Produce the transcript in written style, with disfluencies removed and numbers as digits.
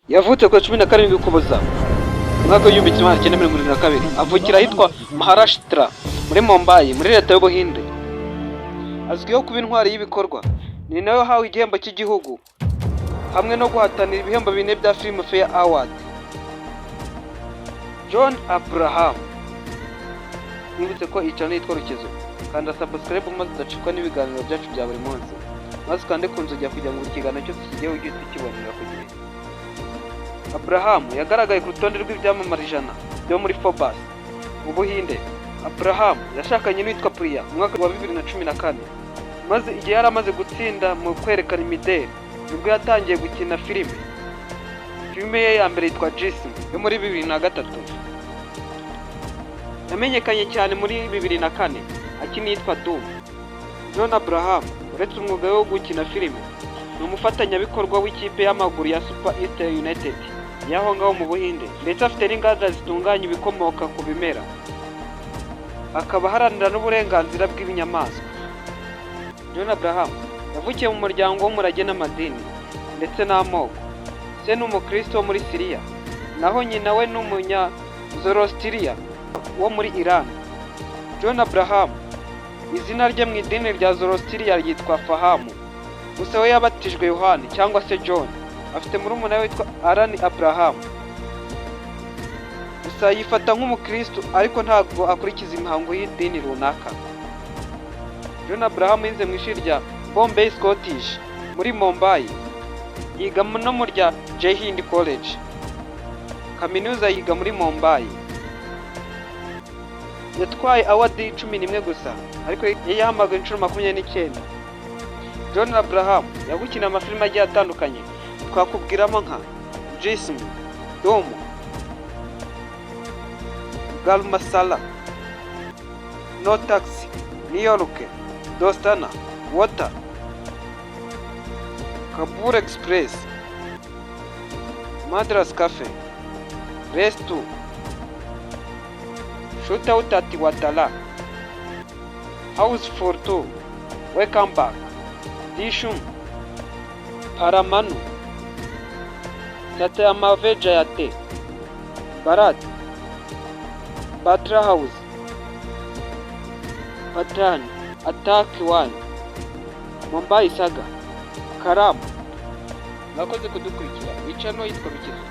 Yavutse ku 17 Ukuboza umwaka w'1972, avukira ahitwa Maharashtra muri Mumbai muri leta y'Ubuhinde. Azwiho kuba intwari y'ibikorwa, ni nawe wahawe igihembo cy'igihugu hamwe no guhatanira ibihembo bine bya Filmfare Award. John Abraham. Mwibutse ko icyo nitwa Rukizo, kanda subscribe maze udacikwa n'ibiganiro byacu bya buri munsi, maze kandi kunzujya kugira ngo ikiganiro cyose kigiye ugihite ukibonera ku gihe. Abraham yagaragaye ku rutonde rw'ibyamamare 100 byo muri Forbes mu Buhinde. Abraham yashakanye n'uwitwa Priya mu mwaka wa 2014, maze igihe yari amaze gutsinda mu kwerekana imideli nibwo yatangiye gukina filime. Filime ye ya mbere yitwa Jism yo muri 2003. Yamenyekanye cyane muri 2004 akina yitwa Doom. John Abraham uretse umwuga wo gukina filime, ni umufatanyabikorwa w'ikipe y'amaguru ya Super East United yaho ngaho mu Buhinde, ndetse afite n'inganda zitunganya ibikomoka ku bimera, akaba aharanira n'uburenganzira bw'ibinyamaswa. John Abraham yavukiye mu muryango w'umurage n'amadini ndetse n'amoko. Se ni umukristo wo muri Syria, naho nyina we ni umunya-Zoroastriya wo muri Iran. John Abraham izina rye mu idini rya Zoroastriya ryitwa Fahamu, gusa we yabatijwe Yohani cyangwa se John. Afite murumuna witwa Alan Abraham, gusa yifata nk'umukristo ariko ntabwo akurikiza imihango y'idini runaka. John Abraham yize mu ishuri rya Bombay Scottish muri Mumbai, yiga no mu rya Jai Hind College, kaminuza yiga muri Mumbai. Yatwaye award 11 gusa, ariko yahamagawe inshuro 29. John Abraham yagukina amafilime agiye atandukanye, twakubwiramo nka Jism, Doom, Gal Masala, No Taxi, New York, Dostana, Water, Kabul Express, Madras Cafe, Race 2, Shootout at Watala, House for 2, Welcome Back, Dishum, Paramanu, Satyamave Jayate, Bharat, Batra House, Pathan, Attack 1, Mumbai Saga, Karam. Mwakoze kudukurikira, wicano yitwa Rukizo.